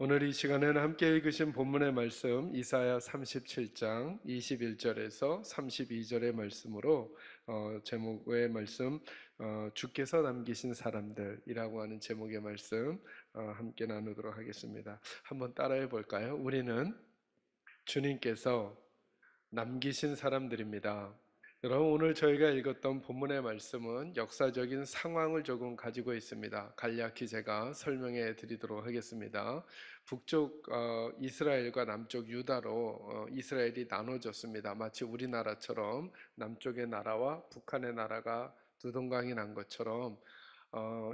오늘 이 시간에는 함께 읽으신 본문의 말씀 이사야 37장 21절에서 32절의 말씀으로 제목의 말씀 주께서 남기신 사람들이라고 하는 제목의 말씀 함께 나누도록 하겠습니다. 한번 따라해 볼까요? 우리는 주님께서 남기신 사람들입니다. 여러분, 오늘 저희가 읽었던 본문의 말씀은 역사적인 상황을 조금 가지고 있습니다. 간략히 제가 설명해 드리도록 하겠습니다. 북쪽 이스라엘과 남쪽 유다로 이스라엘이 나눠졌습니다. 마치 우리나라처럼 남쪽의 나라와 북한의 나라가 두 동강이 난 것처럼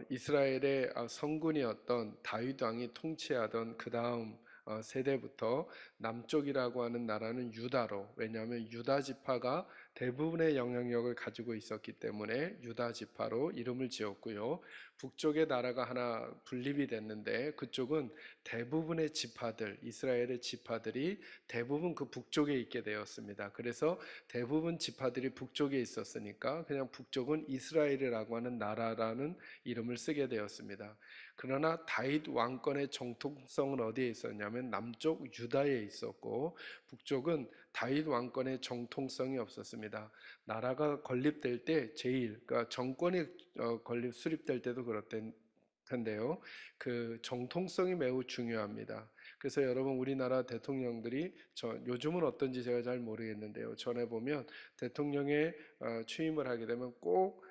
이스라엘의 성군이었던 다윗 왕이 통치하던 그 다음 세대부터 남쪽이라고 하는 나라는 유다로, 왜냐하면 유다 지파가 대부분의 영향력을 가지고 있었기 때문에 유다 지파로 이름을 지었고요. 북쪽의 나라가 하나 분립이 됐는데 그쪽은 대부분의 지파들, 이스라엘의 지파들이 대부분 그 북쪽에 있게 되었습니다. 그래서 대부분 지파들이 북쪽에 있었으니까 그냥 북쪽은 이스라엘이라고 하는 나라라는 이름을 쓰게 되었습니다. 그러나 다윗 왕권의 정통성은 어디에 있었냐면 남쪽 유다에 있었고, 북쪽은 다윗 왕권의 정통성이 없었습니다. 나라가 건립될 때 그러니까 정권이 수립될 때도 그렇던 텐데요. 그 정통성이 매우 중요합니다. 그래서 여러분, 우리나라 대통령들이 요즘은 어떤지 제가 잘 모르겠는데요. 전에 보면 대통령에 취임을 하게 되면 꼭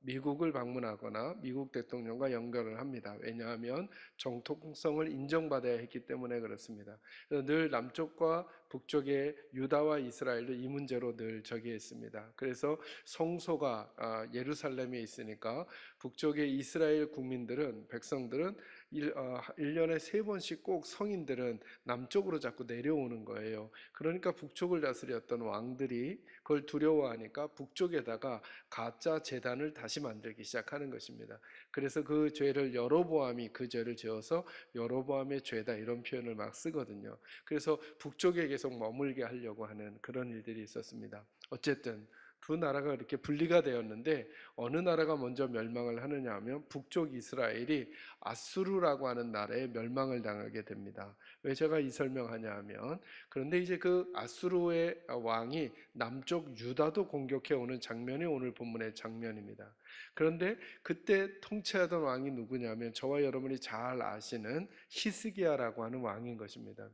미국을 방문하거나 미국 대통령과 연결을 합니다. 왜냐하면 정통성을 인정받아야 했기 때문에 그렇습니다. 그래서 늘 남쪽과 북쪽의 유다와 이스라엘도 이 문제로 늘 저기했습니다. 그래서 성소가 예루살렘에 있으니까 북쪽의 이스라엘 국민들은, 백성들은 1년에 3번씩 꼭 성인들은 남쪽으로 자꾸 내려오는 거예요. 그러니까 북쪽을 다스렸던 왕들이 그걸 두려워하니까 북쪽에다가 가짜 제단을 다시 만들기 시작하는 것입니다. 그래서 그 죄를 여로보암이 그 죄를 지어서 여로보암의 죄다 이런 표현을 막 쓰거든요. 그래서 북쪽에 계속 머물게 하려고 하는 그런 일들이 있었습니다. 어쨌든 두 나라가 이렇게 분리가 되었는데 어느 나라가 먼저 멸망을 하느냐 하면 북쪽 이스라엘이 아수르라고 하는 나라에 멸망을 당하게 됩니다. 왜 제가 이 설명하냐 하면, 그런데 이제 그 아수르의 왕이 남쪽 유다도 공격해 오는 장면이 오늘 본문의 장면입니다. 그런데 그때 통치하던 왕이 누구냐면 저와 여러분이 잘 아시는 히스기야라고 하는 왕인 것입니다.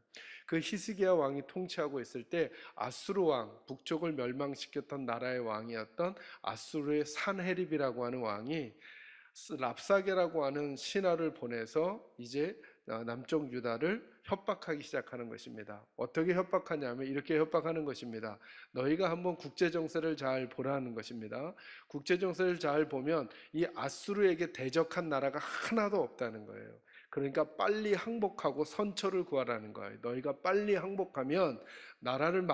그 히스기야 왕이 통치하고 있을 때 아수르 왕, 북쪽을 멸망시켰던 나라의 왕이었던 아수르의 산헤립이라고 하는 왕이 랍사게라고 하는 신하를 보내서 이제 남쪽 유다를 협박하기 시작하는 것입니다. 어떻게 협박하냐면 이렇게 협박하는 것입니다. 너희가 한번 국제정세를 잘 보라는 것입니다. 국제정세를 잘 보면 이 아수르에게 대적한 나라가 하나도 없다는 거예요. 그러니까 빨리 항복하고 선처를 구하라는 거예요. 너희가 빨리 항복하면 나라를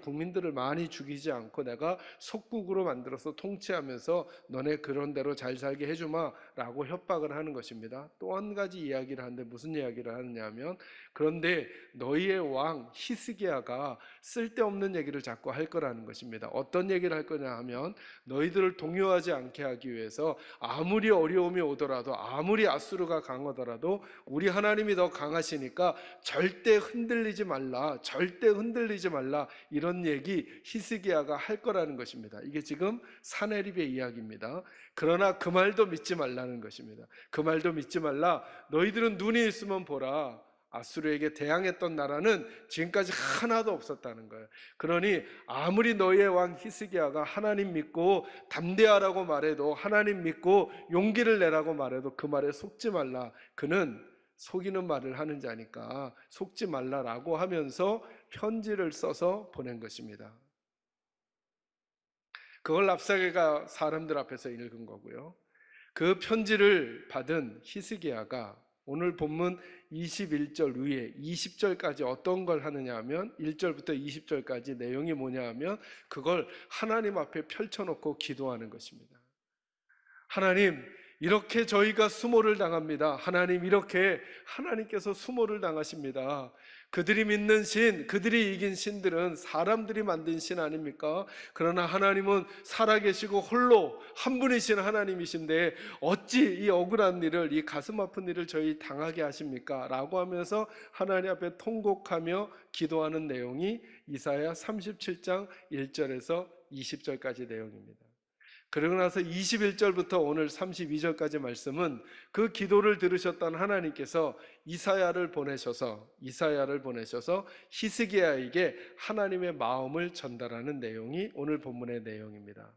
국민들을 많이 죽이지 않고 내가 속국으로 만들어서 통치하면서 너네 그런 대로 잘 살게 해주마 라고 협박을 하는 것입니다. 또 한 가지 이야기를 하는데 무슨 이야기를 하느냐 하면, 그런데 너희의 왕 히스기야가 쓸데없는 얘기를 자꾸 할 거라는 것입니다. 어떤 얘기를 할 거냐 하면, 너희들을 동요하지 않게 하기 위해서 아무리 어려움이 오더라도, 아무리 아수르가 강하더라도 우리 하나님이 더 강하시니까 절대 흔들리지 말라, 절대 흔들리지 말라, 이런 얘기 히스기야가 할 거라는 것입니다. 이게 지금 사내립의 이야기입니다. 그러나 그 말도 믿지 말라는 것입니다. 그 말도 믿지 말라. 너희들은 눈이 있으면 보라. 아수르에게 대항했던 나라는 지금까지 하나도 없었다는 거예요. 그러니 아무리 너희의 왕 히스기야가 하나님 믿고 담대하라고 말해도, 하나님 믿고 용기를 내라고 말해도 그 말에 속지 말라. 그는 속이는 말을 하는 자니까 속지 말라라고 하면서 편지를 써서 보낸 것입니다. 그걸 랍사게가 사람들 앞에서 읽은 거고요. 그 편지를 받은 히스기야가 오늘 본문 21절 위에 20절까지 어떤 걸 하느냐 하면, 1절부터 20절까지 내용이 뭐냐 하면 그걸 하나님 앞에 펼쳐놓고 기도하는 것입니다. 하나님, 이렇게 저희가 수모를 당합니다. 하나님께서 수모를 당하십니다. 그들이 믿는 신, 그들이 이긴 신들은 사람들이 만든 신 아닙니까? 그러나 하나님은 살아계시고 홀로 한 분이신 하나님이신데 어찌 이 억울한 일을, 이 가슴 아픈 일을 저희 당하게 하십니까? 라고 하면서 하나님 앞에 통곡하며 기도하는 내용이 이사야 37장 1절에서 20절까지 내용입니다. 그러고 나서 21절부터 오늘 32절까지 말씀은 그 기도를 들으셨던 하나님께서 이사야를 보내셔서 히스기야에게 하나님의 마음을 전달하는 내용이 오늘 본문의 내용입니다.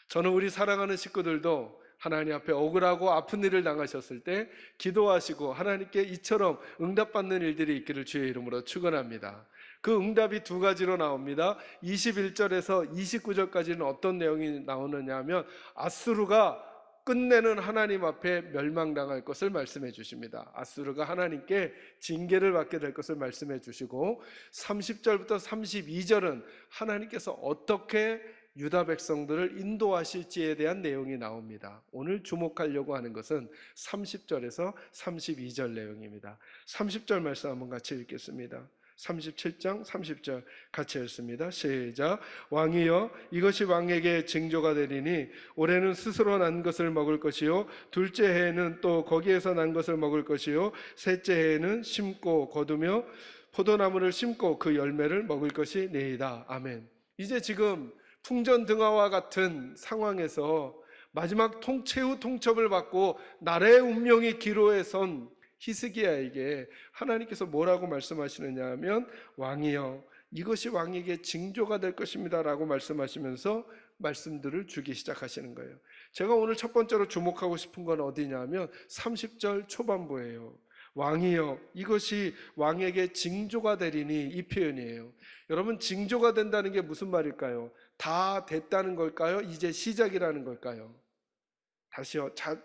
저는 우리 사랑하는 식구들도 하나님 앞에 억울하고 아픈 일을 당하셨을 때 기도하시고 하나님께 이처럼 응답받는 일들이 있기를 주의 이름으로 축원합니다. 그 응답이 두 가지로 나옵니다. 21절에서 29절까지는 어떤 내용이 나오느냐 하면 아수르가 끝내는 하나님 앞에 멸망당할 것을 말씀해 주십니다. 아수르가 하나님께 징계를 받게 될 것을 말씀해 주시고 30절부터 32절은 하나님께서 어떻게 유다 백성들을 인도하실지에 대한 내용이 나옵니다. 오늘 주목하려고 하는 것은 30절에서 32절 내용입니다. 30절 말씀 한번 같이 읽겠습니다. 37장 30절 같이 읽습니다. 시작. 왕이여, 이것이 왕에게 징조가 되리니 올해는 스스로 난 것을 먹을 것이요 둘째 해에는 또 거기에서 난 것을 먹을 것이요 셋째 해에는 심고 거두며 포도나무를 심고 그 열매를 먹을 것이니이다. 아멘. 이제 지금 풍전등화와 같은 상황에서 마지막 최후 통첩을 받고 나라의 운명이 기로에 선 히스기야에게 하나님께서 뭐라고 말씀하시느냐 하면 왕이여, 이것이 왕에게 징조가 될 것입니다 라고 말씀하시면서 말씀들을 주기 시작하시는 거예요. 제가 오늘 첫 번째로 주목하고 싶은 건 어디냐면 30절 초반부예요. 왕이여, 이것이 왕에게 징조가 되리니, 이 표현이에요. 여러분, 징조가 된다는 게 무슨 말일까요? 다 됐다는 걸까요? 이제 시작이라는 걸까요?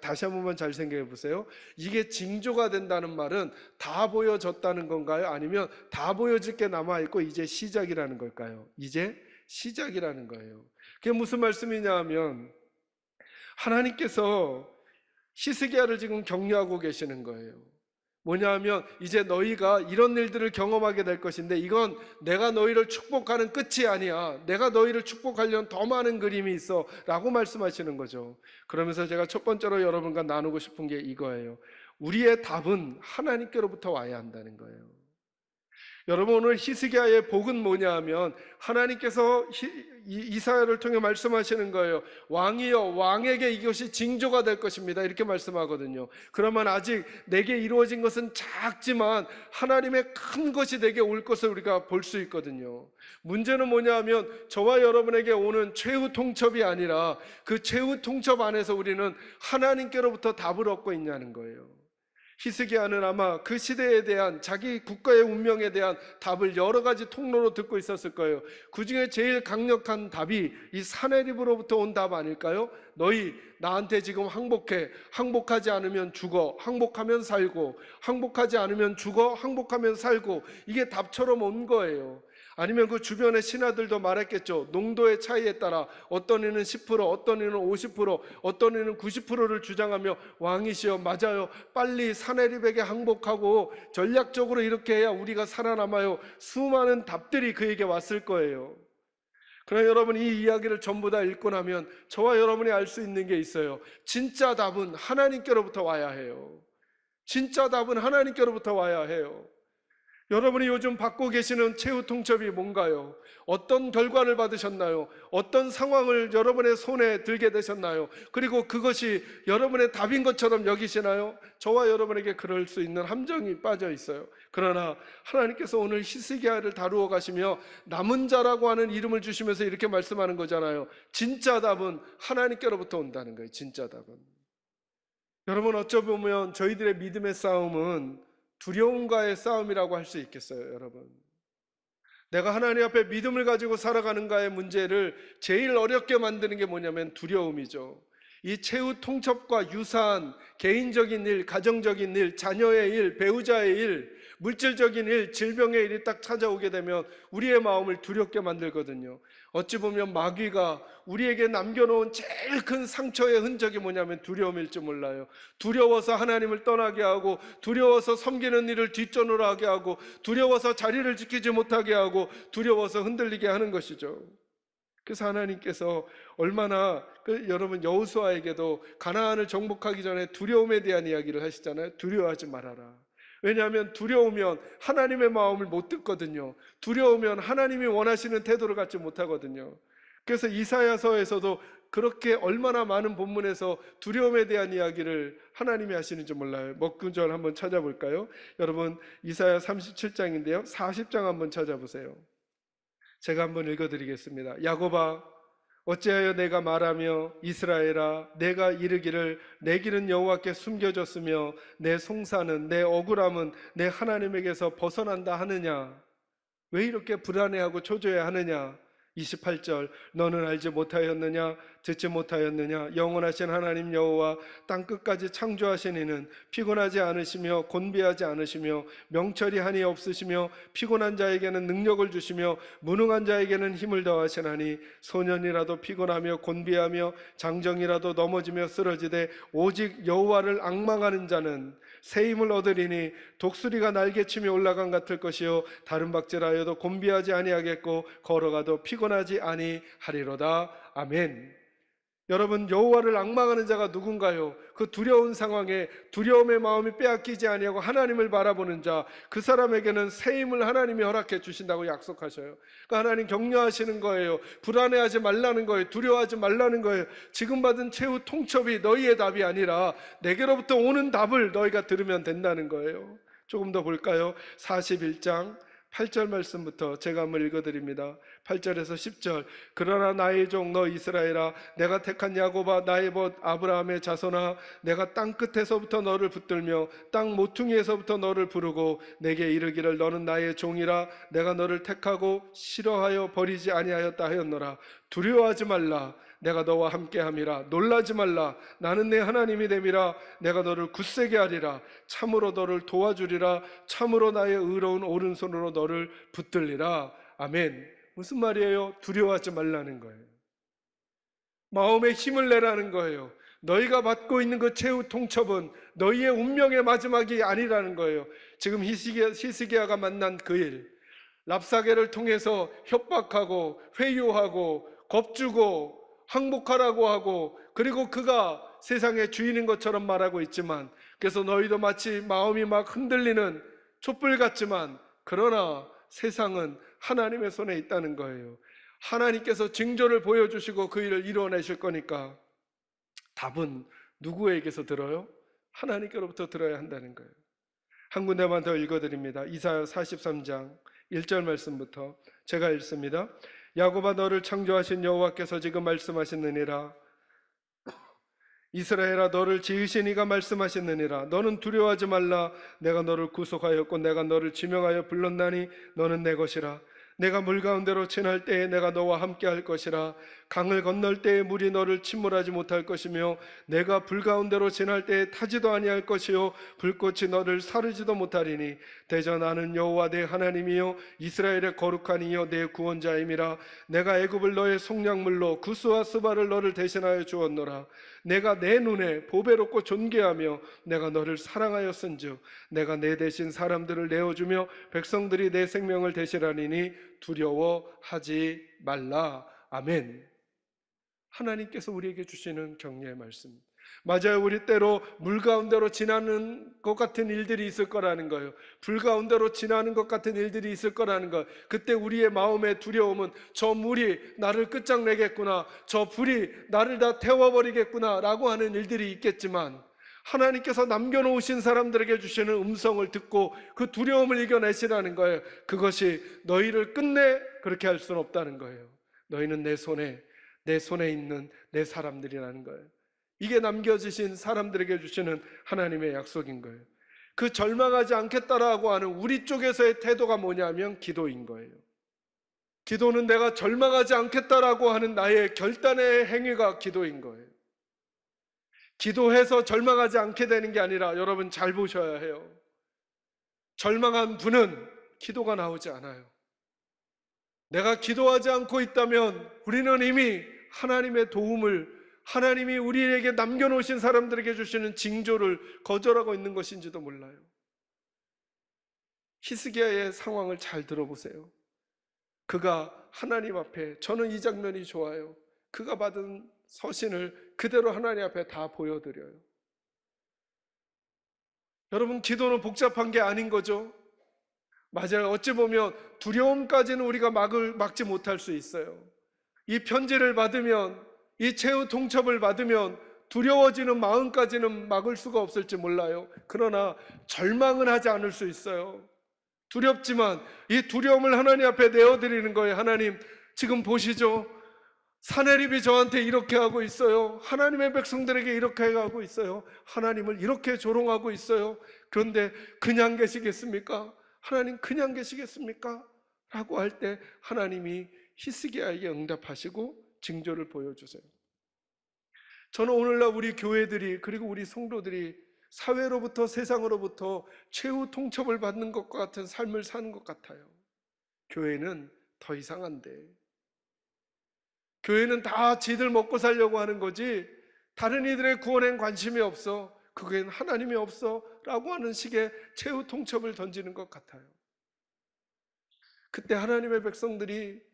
다시 한 번만 잘 생각해 보세요. 이게 징조가 된다는 말은 다 보여졌다는 건가요? 아니면 다 보여질 게 남아있고 이제 시작이라는 걸까요? 이제 시작이라는 거예요. 그게 무슨 말씀이냐 하면 하나님께서 히스기야를 지금 격려하고 계시는 거예요. 뭐냐 하면 이제 너희가 이런 일들을 경험하게 될 것인데 이건 내가 너희를 축복하는 끝이 아니야. 내가 너희를 축복하려는 더 많은 그림이 있어 라고 말씀하시는 거죠. 그러면서 제가 첫 번째로 여러분과 나누고 싶은 게 이거예요. 우리의 답은 하나님께로부터 와야 한다는 거예요. 여러분, 오늘 히스기야의 복은 뭐냐 하면 하나님께서 이사야를 통해 말씀하시는 거예요. 왕이여, 왕에게 이것이 징조가 될 것입니다 이렇게 말씀하거든요. 그러면 아직 내게 이루어진 것은 작지만 하나님의 큰 것이 내게 올 것을 우리가 볼 수 있거든요. 문제는 뭐냐 하면 저와 여러분에게 오는 최후 통첩이 아니라 그 최후 통첩 안에서 우리는 하나님께로부터 답을 얻고 있냐는 거예요. 히스기야는 아마 그 시대에 대한 자기 국가의 운명에 대한 답을 여러 가지 통로로 듣고 있었을 거예요. 그 중에 제일 강력한 답이 이 사내립으로부터 온 답 아닐까요? 너희 나한테 지금 항복해. 항복하지 않으면 죽어. 항복하면 살고. 항복하지 않으면 죽어. 항복하면 살고. 이게 답처럼 온 거예요. 아니면 그 주변의 신하들도 말했겠죠. 농도의 차이에 따라 어떤 이는 10%, 어떤 이는 50%, 어떤 이는 90%를 주장하며 왕이시여, 맞아요, 빨리 사내립에게 항복하고 전략적으로 이렇게 해야 우리가 살아남아요. 수많은 답들이 그에게 왔을 거예요. 그러나 여러분, 이 이야기를 전부 다 읽고 나면 저와 여러분이 알 수 있는 게 있어요. 진짜 답은 하나님께로부터 와야 해요. 진짜 답은 하나님께로부터 와야 해요. 여러분이 요즘 받고 계시는 최후 통첩이 뭔가요? 어떤 결과를 받으셨나요? 어떤 상황을 여러분의 손에 들게 되셨나요? 그리고 그것이 여러분의 답인 것처럼 여기시나요? 저와 여러분에게 그럴 수 있는 함정이 빠져 있어요. 그러나 하나님께서 오늘 히스기야를 다루어 가시며 남은 자라고 하는 이름을 주시면서 이렇게 말씀하는 거잖아요. 진짜 답은 하나님께로부터 온다는 거예요. 진짜 답은. 여러분, 어쩌면 저희들의 믿음의 싸움은 두려움과의 싸움이라고 할 수 있겠어요. 여러분, 내가 하나님 앞에 믿음을 가지고 살아가는가의 문제를 제일 어렵게 만드는 게 뭐냐면 두려움이죠. 이 최후 통첩과 유사한 개인적인 일, 가정적인 일, 자녀의 일, 배우자의 일, 물질적인 일, 질병의 일이 딱 찾아오게 되면 우리의 마음을 두렵게 만들거든요. 어찌 보면 마귀가 우리에게 남겨놓은 제일 큰 상처의 흔적이 뭐냐면 두려움일지 몰라요. 두려워서 하나님을 떠나게 하고, 두려워서 섬기는 일을 뒷전으로 하게 하고, 두려워서 자리를 지키지 못하게 하고, 두려워서 흔들리게 하는 것이죠. 그래서 하나님께서 얼마나 여러분 여호수아에게도 가나안을 정복하기 전에 두려움에 대한 이야기를 하시잖아요. 두려워하지 말아라. 왜냐하면 두려우면 하나님의 마음을 못 듣거든요. 두려우면 하나님이 원하시는 태도를 갖지 못하거든요. 그래서 이사야서에서도 그렇게 얼마나 많은 본문에서 두려움에 대한 이야기를 하나님이 하시는지 몰라요. 먹구절 한번 찾아볼까요? 여러분 이사야 37장인데요 40장 한번 찾아보세요. 제가 한번 읽어드리겠습니다. 야곱아, 어찌하여 내가 말하며 이스라엘아, 내가 이르기를 내 길은 여호와께 숨겨졌으며 내 송사는, 내 억울함은 내 하나님에게서 벗어난다 하느냐? 왜 이렇게 불안해하고 초조해 하느냐? 28절, 너는 알지 못하였느냐? 듣지 못하였느냐? 영원하신 하나님 여호와 땅끝까지 창조하신 이는 피곤하지 않으시며 곤비하지 않으시며 명철이 한이 없으시며 피곤한 자에게는 능력을 주시며 무능한 자에게는 힘을 더하시나니 소년이라도 피곤하며 곤비하며 장정이라도 넘어지며 쓰러지되 오직 여호와를 앙망하는 자는 새 힘을 얻으리니 독수리가 날개치며 올라간 같을 것이요 다른 박질하여도 곤비하지 아니하겠고 걸어가도 피곤하지 아니하리로다. 아멘. 여러분, 여호와를 앙망하는 자가 누군가요? 그 두려운 상황에 두려움의 마음이 빼앗기지 아니하고 하나님을 바라보는 자, 그 사람에게는 새 힘을 하나님이 허락해 주신다고 약속하셔요. 그러니까 하나님 격려하시는 거예요. 불안해하지 말라는 거예요. 두려워하지 말라는 거예요. 지금 받은 최후 통첩이 너희의 답이 아니라 내게로부터 오는 답을 너희가 들으면 된다는 거예요. 조금 더 볼까요? 41장 8절 말씀부터 제가 한번 읽어드립니다. 8절에서 10절. 그러나 나의 종 너 이스라엘아, 내가 택한 야곱아, 나의 벗 아브라함의 자손아, 내가 땅 끝에서부터 너를 붙들며 땅 모퉁이에서부터 너를 부르고 내게 이르기를 너는 나의 종이라 내가 너를 택하고 싫어하여 버리지 아니하였다 하였노라. 두려워하지 말라, 내가 너와 함께함이라. 놀라지 말라, 나는 내 하나님이 됨이라. 내가 너를 굳세게 하리라. 참으로 너를 도와주리라. 참으로 나의 의로운 오른손으로 너를 붙들리라. 아멘. 무슨 말이에요? 두려워하지 말라는 거예요. 마음에 힘을 내라는 거예요. 너희가 받고 있는 그 최후 통첩은 너희의 운명의 마지막이 아니라는 거예요. 지금 히스기야가 만난 그 일, 랍사게를 통해서 협박하고 회유하고 겁주고 항복하라고 하고, 그리고 그가 세상의 주인인 것처럼 말하고 있지만, 그래서 너희도 마치 마음이 막 흔들리는 촛불 같지만, 그러나 세상은 하나님의 손에 있다는 거예요. 하나님께서 징조를 보여주시고 그 일을 이루어내실 거니까 답은 누구에게서 들어요? 하나님께로부터 들어야 한다는 거예요. 한 군데만 더 읽어드립니다. 이사야 43장 1절 말씀부터 제가 읽습니다. 야곱아, 너를 창조하신 여호와께서 지금 말씀하시느니라. 이스라엘아, 너를 지으신 이가 말씀하시느니라. 너는 두려워하지 말라. 내가 너를 구속하였고 내가 너를 지명하여 불렀나니 너는 내 것이라. 내가 물 가운데로 지날 때에 내가 너와 함께 할 것이라. 강을 건널 때에 물이 너를 침몰하지 못할 것이며 내가 불 가운데로 지날 때에 타지도 아니할 것이요 불꽃이 너를 사르지도 못하리니 대저 나는 여호와 내 하나님이요 이스라엘의 거룩한 이요 내 구원자임이라. 내가 애굽을 너의 속량물로 구스와 스바를 너를 대신하여 주었노라. 내가 내 눈에 보배롭고 존귀하며 내가 너를 사랑하였은즉 내가 내 대신 사람들을 내어주며 백성들이 내 생명을 대신하리니 두려워하지 말라. 아멘. 하나님께서 우리에게 주시는 격려의 말씀. 맞아요. 우리 때로 물 가운데로 지나는 것 같은 일들이 있을 거라는 거예요. 불 가운데로 지나는 것 같은 일들이 있을 거라는 거. 그때 우리의 마음의 두려움은 저 물이 나를 끝장내겠구나, 저 불이 나를 다 태워버리겠구나 라고 하는 일들이 있겠지만, 하나님께서 남겨놓으신 사람들에게 주시는 음성을 듣고 그 두려움을 이겨내시라는 거예요. 그것이 너희를 끝내 그렇게 할 수는 없다는 거예요. 너희는 내 손에 있는 내 사람들이라는 거예요. 이게 남겨주신 사람들에게 주시는 하나님의 약속인 거예요. 그 절망하지 않겠다라고 하는 우리 쪽에서의 태도가 뭐냐면 기도인 거예요. 기도는 내가 절망하지 않겠다라고 하는 나의 결단의 행위가 기도인 거예요. 기도해서 절망하지 않게 되는 게 아니라, 여러분 잘 보셔야 해요. 절망한 분은 기도가 나오지 않아요. 내가 기도하지 않고 있다면 우리는 이미 하나님의 도움을, 하나님이 우리에게 남겨놓으신 사람들에게 주시는 징조를 거절하고 있는 것인지도 몰라요. 히스기야의 상황을 잘 들어보세요. 그가 하나님 앞에, 저는 이 장면이 좋아요. 그가 받은 서신을 그대로 하나님 앞에 다 보여드려요. 여러분, 기도는 복잡한 게 아닌 거죠. 맞아요. 어찌 보면 두려움까지는 우리가 막지 못할 수 있어요. 이 편지를 받으면, 이 최후 통첩을 받으면 두려워지는 마음까지는 막을 수가 없을지 몰라요. 그러나 절망은 하지 않을 수 있어요. 두렵지만 이 두려움을 하나님 앞에 내어드리는 거예요. 하나님, 지금 보시죠. 사내립이 저한테 이렇게 하고 있어요. 하나님의 백성들에게 이렇게 하고 있어요. 하나님을 이렇게 조롱하고 있어요. 그런데 그냥 계시겠습니까? 하나님 그냥 계시겠습니까? 라고 할 때 하나님이 히스기야에게 응답하시고 징조를 보여주세요. 저는 오늘날 우리 교회들이, 그리고 우리 성도들이 사회로부터, 세상으로부터 최후 통첩을 받는 것과 같은 삶을 사는 것 같아요. 교회는 더 이상한데, 교회는 다 지들 먹고 살려고 하는 거지 다른 이들의 구원엔 관심이 없어, 그게는 하나님이 없어 라고 하는 식의 최후 통첩을 던지는 것 같아요. 그때 하나님의 백성들이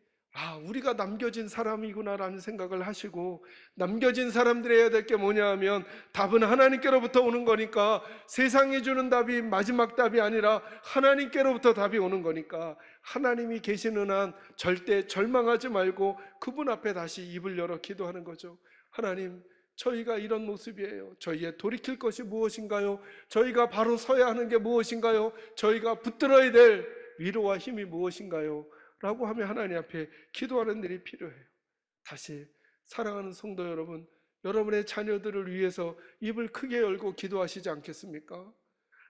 우리가 남겨진 사람이구나 라는 생각을 하시고, 남겨진 사람들이 해야 될 게 뭐냐 하면 답은 하나님께로부터 오는 거니까, 세상이 주는 답이 마지막 답이 아니라 하나님께로부터 답이 오는 거니까 하나님이 계시는 한 절대 절망하지 말고 그분 앞에 다시 입을 열어 기도하는 거죠. 하나님, 저희가 이런 모습이에요. 저희의 돌이킬 것이 무엇인가요? 저희가 바로 서야 하는 게 무엇인가요? 저희가 붙들어야 될 위로와 힘이 무엇인가요? 라고 하며 하나님 앞에 기도하는 일이 필요해요. 다시 사랑하는 성도 여러분, 여러분의 자녀들을 위해서 입을 크게 열고 기도하시지 않겠습니까?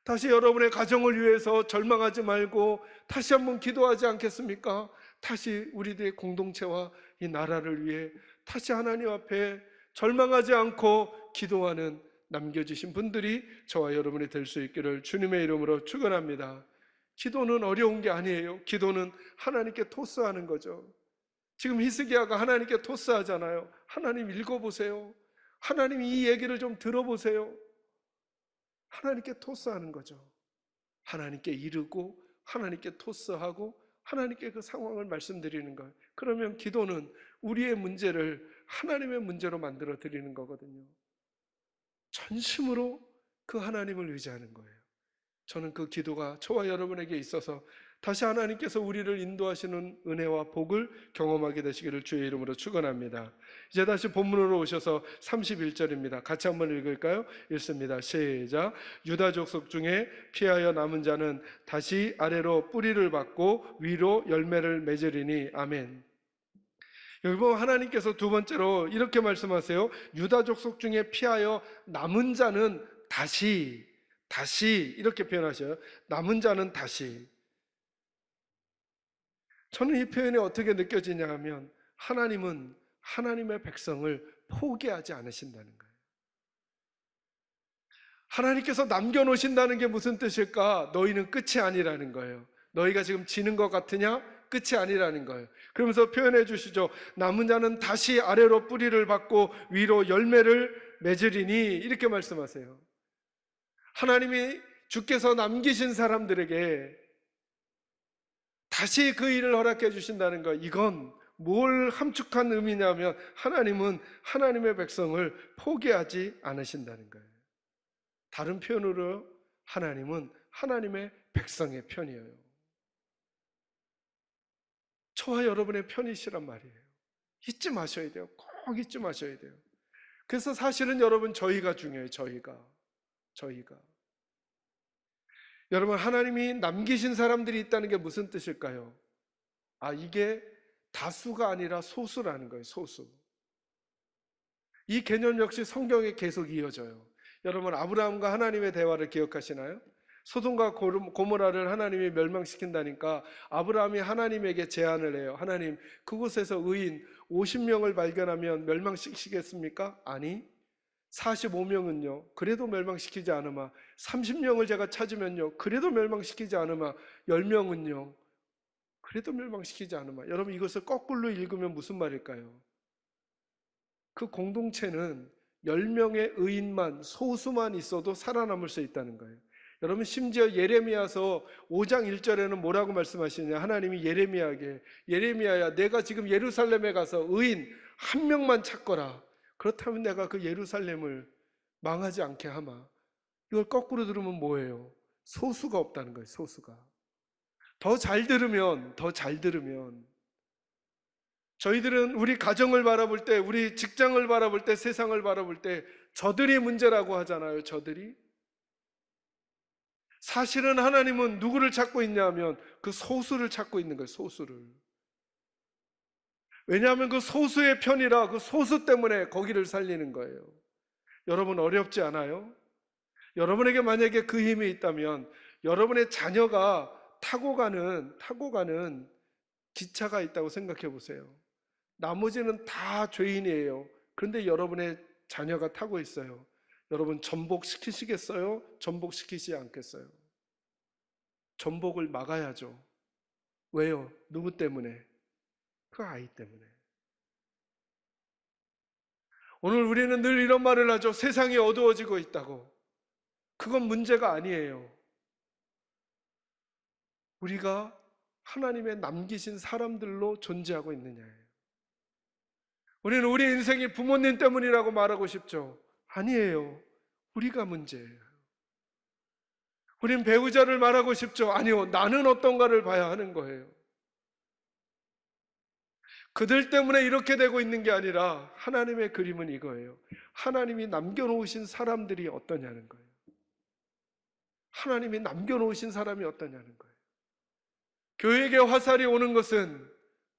다시 여러분의 가정을 위해서 절망하지 말고 다시 한번 기도하지 않겠습니까? 다시 우리들의 공동체와 이 나라를 위해 다시 하나님 앞에 절망하지 않고 기도하는 남겨주신 분들이 저와 여러분이 될 수 있기를 주님의 이름으로 축원합니다. 기도는 어려운 게 아니에요. 기도는 하나님께 토스하는 거죠. 지금 히스기야가 하나님께 토스하잖아요. 하나님 읽어보세요. 하나님 이 얘기를 좀 들어보세요. 하나님께 토스하는 거죠. 하나님께 이르고 하나님께 토스하고 하나님께 그 상황을 말씀드리는 거예요. 그러면 기도는 우리의 문제를 하나님의 문제로 만들어 드리는 거거든요. 전심으로 그 하나님을 의지하는 거예요. 저는 그 기도가 저와 여러분에게 있어서 다시 하나님께서 우리를 인도하시는 은혜와 복을 경험하게 되시기를 주의 이름으로 축원합니다. 이제 다시 본문으로 오셔서 31절입니다. 같이 한번 읽을까요? 읽습니다. 시작. 유다 족속 중에 피하여 남은 자는 다시 아래로 뿌리를 받고 위로 열매를 맺으리니. 아멘. 여기 보면 하나님께서 두 번째로 이렇게 말씀하세요. 유다 족속 중에 피하여 남은 자는 다시 이렇게 표현하셔요. 남은 자는 다시. 저는 이 표현이 어떻게 느껴지냐 하면 하나님은 하나님의 백성을 포기하지 않으신다는 거예요. 하나님께서 남겨놓으신다는 게 무슨 뜻일까? 너희는 끝이 아니라는 거예요. 너희가 지금 지는 것 같으냐? 끝이 아니라는 거예요. 그러면서 표현해 주시죠. 남은 자는 다시 아래로 뿌리를 받고 위로 열매를 맺으리니. 이렇게 말씀하세요. 하나님이 주께서 남기신 사람들에게 다시 그 일을 허락해 주신다는 것, 이건 뭘 함축한 의미냐면 하나님은 하나님의 백성을 포기하지 않으신다는 거예요. 다른 표현으로 하나님은 하나님의 백성의 편이에요. 저와 여러분의 편이시란 말이에요. 잊지 마셔야 돼요. 꼭 잊지 마셔야 돼요. 그래서 사실은 여러분, 저희가 중요해요. 저희가 여러분, 하나님이 남기신 사람들이 있다는 게 무슨 뜻일까요? 이게 다수가 아니라 소수라는 거예요. 소수. 이 개념 역시 성경에 계속 이어져요. 여러분, 아브라함과 하나님의 대화를 기억하시나요? 소돔과 고모라를 하나님이 멸망시킨다니까 아브라함이 하나님에게 제안을 해요. 하나님, 그곳에서 의인 50명을 발견하면 멸망시키겠습니까? 아니, 45명은요 그래도 멸망시키지 않으마. 30명을 제가 찾으면요 그래도 멸망시키지 않으마. 10명은요 그래도 멸망시키지 않으마. 여러분, 이것을 거꾸로 읽으면 무슨 말일까요? 그 공동체는 10명의 의인만, 소수만 있어도 살아남을 수 있다는 거예요. 여러분, 심지어 예레미야서 5장 1절에는 뭐라고 말씀하시느냐. 하나님이 예레미야에게, 예레미야야, 내가 지금 예루살렘에 가서 의인 한 명만 찾거라. 그렇다면 내가 그 예루살렘을 망하지 않게 하마. 이걸 거꾸로 들으면 뭐예요? 소수가 없다는 거예요. 소수가. 더 잘 들으면 저희들은 우리 가정을 바라볼 때, 우리 직장을 바라볼 때, 세상을 바라볼 때 저들이 문제라고 하잖아요. 저들이. 사실은 하나님은 누구를 찾고 있냐면 그 소수를 찾고 있는 거예요. 소수를. 왜냐하면 그 소수의 편이라 그 소수 때문에 거기를 살리는 거예요. 여러분, 어렵지 않아요? 여러분에게 만약에 그 힘이 있다면 여러분의 자녀가 타고 가는 기차가 있다고 생각해 보세요. 나머지는 다 죄인이에요. 그런데 여러분의 자녀가 타고 있어요. 여러분, 전복시키시겠어요? 전복시키지 않겠어요? 전복을 막아야죠. 왜요? 누구 때문에? 그 아이 때문에. 오늘 우리는 늘 이런 말을 하죠. 세상이 어두워지고 있다고. 그건 문제가 아니에요. 우리가 하나님의 남기신 사람들로 존재하고 있느냐예요. 우리는 우리 인생이 부모님 때문이라고 말하고 싶죠. 아니에요. 우리가 문제예요. 우린 배우자를 말하고 싶죠. 아니요. 나는 어떤가를 봐야 하는 거예요. 그들 때문에 이렇게 되고 있는 게 아니라 하나님의 그림은 이거예요. 하나님이 남겨놓으신 사람들이 어떠냐는 거예요. 하나님이 남겨놓으신 사람이 어떠냐는 거예요. 교회에 화살이 오는 것은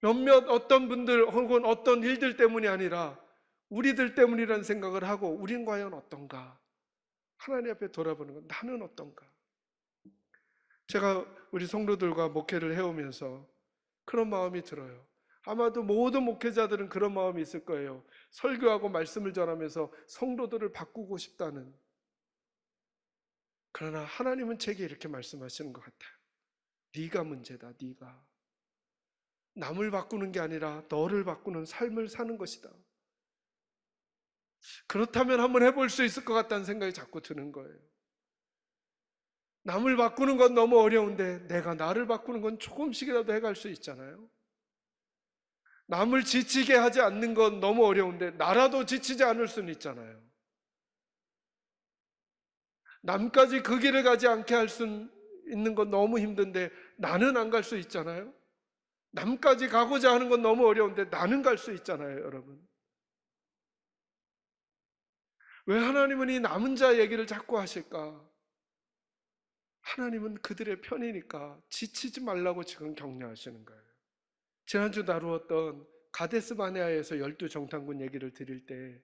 몇몇 어떤 분들 혹은 어떤 일들 때문이 아니라 우리들 때문이라는 생각을 하고, 우린 과연 어떤가? 하나님 앞에 돌아보는 건 나는 어떤가? 제가 우리 성도들과 목회를 해오면서 그런 마음이 들어요. 아마도 모든 목회자들은 그런 마음이 있을 거예요. 설교하고 말씀을 전하면서 성도들을 바꾸고 싶다는. 그러나 하나님은 제게 이렇게 말씀하시는 것 같아요. 네가 문제다. 네가. 남을 바꾸는 게 아니라 너를 바꾸는 삶을 사는 것이다. 그렇다면 한번 해볼 수 있을 것 같다는 생각이 자꾸 드는 거예요. 남을 바꾸는 건 너무 어려운데 내가 나를 바꾸는 건 조금씩이라도 해갈 수 있잖아요. 남을 지치게 하지 않는 건 너무 어려운데 나라도 지치지 않을 수는 있잖아요. 남까지 그 길을 가지 않게 할 수 있는 건 너무 힘든데 나는 안 갈 수 있잖아요. 남까지 가고자 하는 건 너무 어려운데 나는 갈 수 있잖아요, 여러분. 왜 하나님은 이 남은 자 얘기를 자꾸 하실까? 하나님은 그들의 편이니까 지치지 말라고 지금 격려하시는 거예요. 지난주 다루었던 가데스 바네아에서 12정탐군 얘기를 드릴 때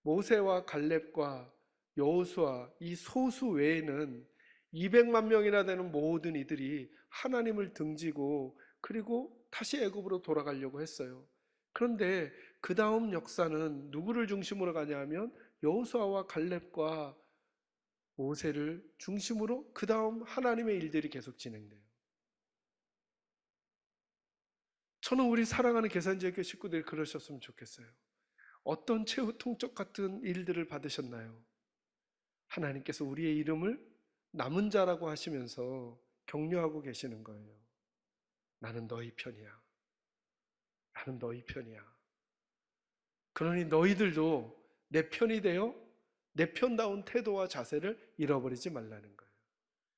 모세와 갈렙과 여호수아 이 소수 외에는 200만 명이나 되는 모든 이들이 하나님을 등지고 그리고 다시 애굽으로 돌아가려고 했어요. 그런데 그 다음 역사는 누구를 중심으로 가냐 하면 여호수아와 갈렙과 모세를 중심으로 그 다음 하나님의 일들이 계속 진행돼요. 저는 우리 사랑하는 계산지교회 식구들이 그러셨으면 좋겠어요. 어떤 최후 통첩 같은 일들을 받으셨나요? 하나님께서 우리의 이름을 남은 자라고 하시면서 격려하고 계시는 거예요. 나는 너희 편이야. 나는 너희 편이야. 그러니 너희들도 내 편이 되어 내 편다운 태도와 자세를 잃어버리지 말라는 거예요.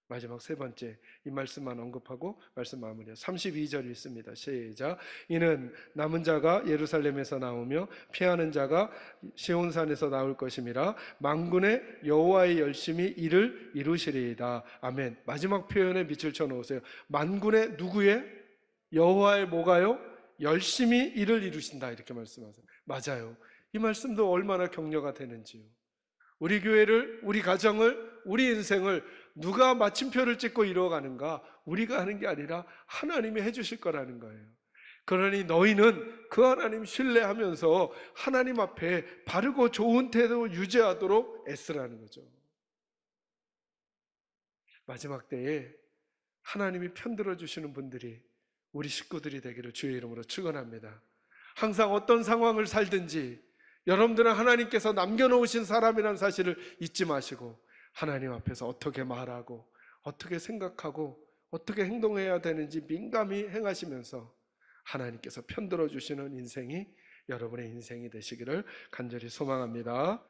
마지막 세 번째, 이 말씀만 언급하고 말씀 마무리해요. 32절 읽습니다. 시작. 이는 남은 자가 예루살렘에서 나오며 피하는 자가 시온산에서 나올 것임이라. 만군의 여호와의 열심히 이를 이루시리이다. 아멘. 마지막 표현에 밑을 쳐놓으세요. 만군의 누구의? 여호와의 뭐가요? 열심히 이를 이루신다. 이렇게 말씀하세요. 맞아요. 이 말씀도 얼마나 격려가 되는지요. 우리 교회를, 우리 가정을, 우리 인생을 누가 마침표를 찍고 이루어가는가? 우리가 하는 게 아니라 하나님이 해주실 거라는 거예요. 그러니 너희는 그 하나님 신뢰하면서 하나님 앞에 바르고 좋은 태도 유지하도록 애쓰라는 거죠. 마지막 때에 하나님이 편들어 주시는 분들이 우리 식구들이 되기를 주의 이름으로 축원합니다. 항상 어떤 상황을 살든지 여러분들은 하나님께서 남겨놓으신 사람이라는 사실을 잊지 마시고 하나님 앞에서 어떻게 말하고 어떻게 생각하고 어떻게 행동해야 되는지 민감히 행하시면서 하나님께서 편들어 주시는 인생이 여러분의 인생이 되시기를 간절히 소망합니다.